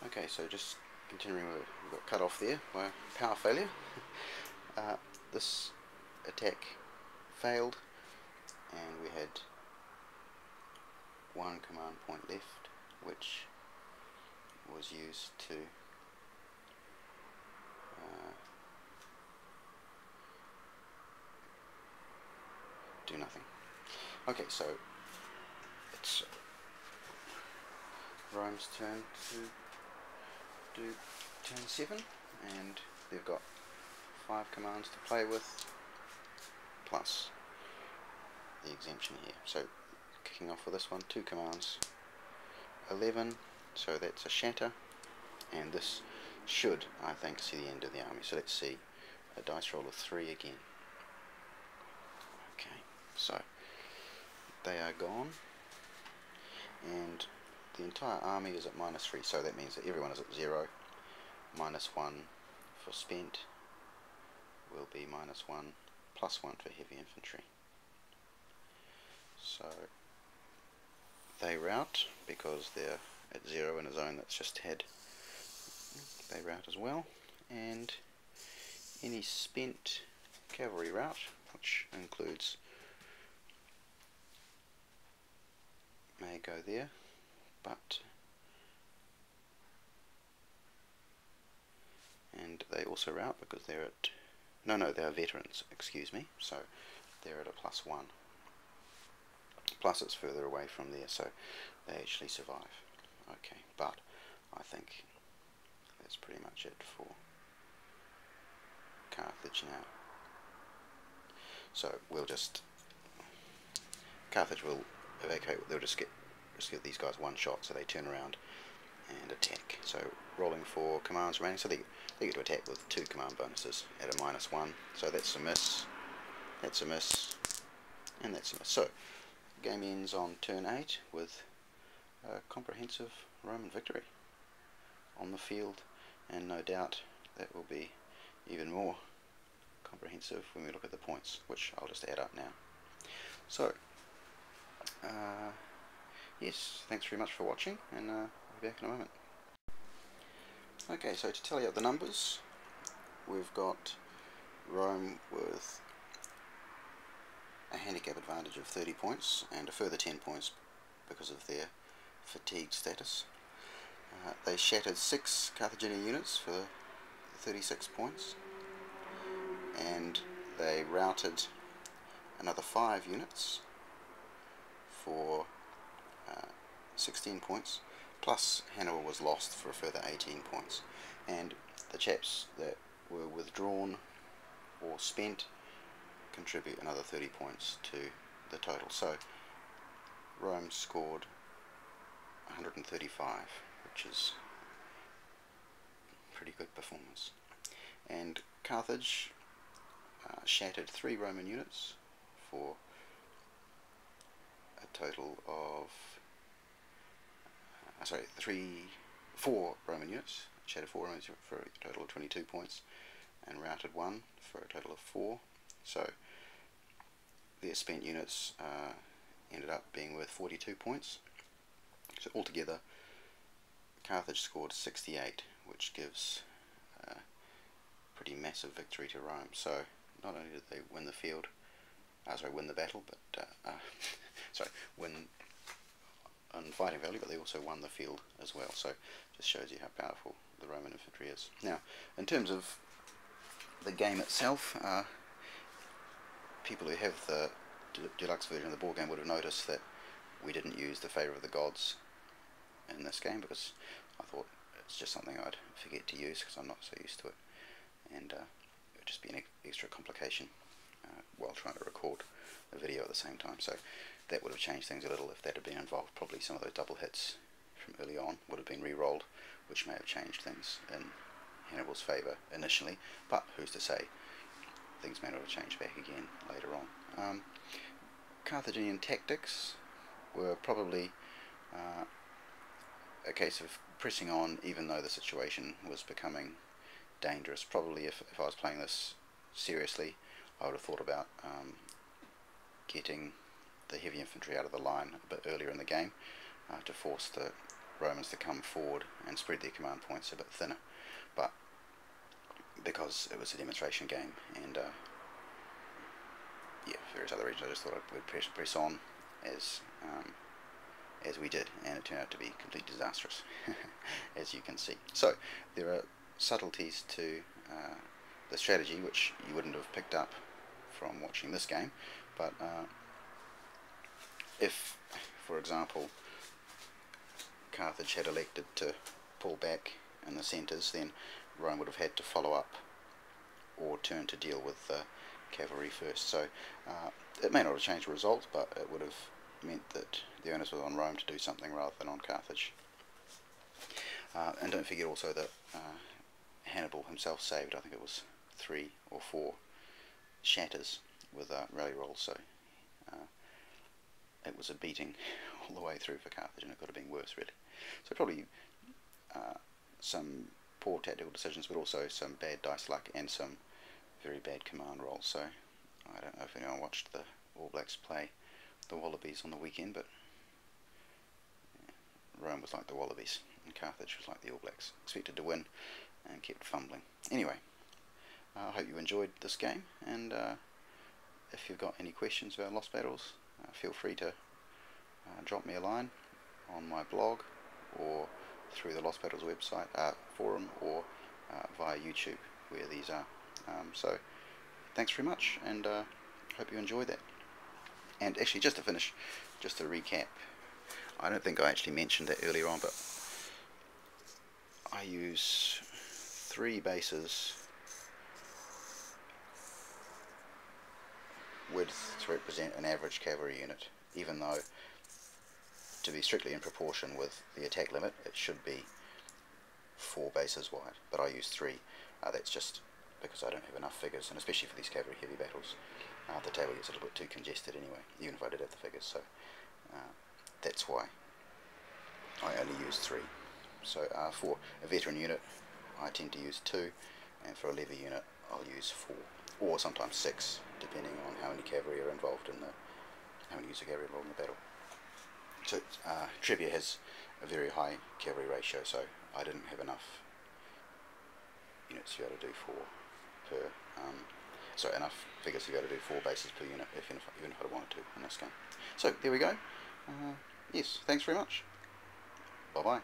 Okay, so just continuing, we got cut off there by power failure. This attack failed, and we had one command point left, which was used to do nothing. Okay, so it's Rome's turn to do turn 7, and they've got 5 commands to play with, plus the exemption here. So kicking off with this one, 2 commands, 11, so that's a shatter, and this should, I think, see the end of the army. So let's see, a dice roll of 3 again. Okay, so they are gone, and the entire army is at -3, so that means that everyone is at 0. -1 for spent will be -1, +1 for heavy infantry. So they rout because they're at 0 in a zone that's just had. They rout as well, and any spent cavalry rout, which includes, may go there, but, and they also rout because they're at, no, they are veterans, excuse me, so they're at a +1. Plus it's further away from there, so they actually survive. Okay, but I think that's pretty much it for Carthage now. So we'll just, Carthage will evacuate, they'll just give these guys one shot, so they turn around and attack. So rolling for commands remaining, so they get to attack with 2 command bonuses at a -1, so that's a miss, that's a miss, and that's a miss. So the game ends on turn 8 with a comprehensive Roman victory on the field, and no doubt that will be even more comprehensive when we look at the points, which I'll just add up now. So yes, thanks very much for watching, and I'll be back in a moment. Okay, so to tally up the numbers, we've got Rome with a handicap advantage of 30 points and a further 10 points because of their fatigue status. They shattered 6 Carthaginian units for 36 points, and they routed another 5 units for 16 points, plus Hannibal was lost for a further 18 points, and the chaps that were withdrawn or spent contribute another 30 points to the total. So Rome scored 135, which is pretty good performance, and Carthage shattered 3 Roman units for a total of 4 Roman units, shattered 4 Roman units for a total of 22 points, and routed 1 for a total of 4. So their spent units ended up being worth 42 points. So altogether, Carthage scored 68, which gives a pretty massive victory to Rome. So not only did they win the field, win the battle, but win on fighting value, but they also won the field as well. So just shows you how powerful the Roman infantry is. Now, in terms of the game itself, people who have the deluxe version of the board game would have noticed that we didn't use the Favour of the Gods in this game, because I thought it's just something I'd forget to use because I'm not so used to it, and it would just be an extra complication while trying to record the video at the same time. So that would have changed things a little if that had been involved. Probably some of those double hits from early on would have been re-rolled, which may have changed things in Hannibal's favour initially, but who's to say things may not have changed back again later on. Carthaginian tactics were probably a case of pressing on even though the situation was becoming dangerous. Probably if I was playing this seriously, I would have thought about getting the heavy infantry out of the line a bit earlier in the game to force the Romans to come forward and spread their command points a bit thinner, but because it was a demonstration game and yeah, various other reasons, I just thought I would press on as we did, and it turned out to be completely disastrous, as you can see. So there are subtleties to the strategy which you wouldn't have picked up from watching this game, but if, for example, Carthage had elected to pull back in the centres, then Rome would have had to follow up or turn to deal with the cavalry first. So it may not have changed the result, but it would have meant that the onus was on Rome to do something rather than on Carthage. And don't forget also that Hannibal himself saved, I think it was 3 or 4 shatters with rally rolls, so it was a beating all the way through for Carthage, and it could have been worse, really. So probably some poor tactical decisions, but also some bad dice luck and some very bad command rolls. So I don't know if anyone watched the All Blacks play the Wallabies on the weekend, but yeah, Rome was like the Wallabies and Carthage was like the All Blacks. Expected to win and kept fumbling. Anyway, I hope you enjoyed this game, and if you've got any questions about Lost Battles, feel free to drop me a line on my blog or through the Lost Battles website, forum, or via YouTube, where these are. So thanks very much, and hope you enjoyed that. And actually, just to finish, just to recap, I don't think I actually mentioned that earlier on, but I use 3 bases width to represent an average cavalry unit, even though, to be strictly in proportion with the attack limit, it should be 4 bases wide, but I use 3. That's just because I don't have enough figures, and especially for these cavalry heavy battles, the table gets a little bit too congested anyway, even if I did have the figures, so that's why I only use 3. So for a veteran unit, I tend to use 2, and for a levy unit, I'll use 4, or sometimes 6, depending on how many cavalry are involved in how many use of cavalry involved in the battle. So Trebia has a very high cavalry ratio, so I didn't have enough units to be able to do 4 per. Enough figures to be able to do 4 bases per unit, even if I wanted to in this game. So there we go. Yes, thanks very much. Bye bye.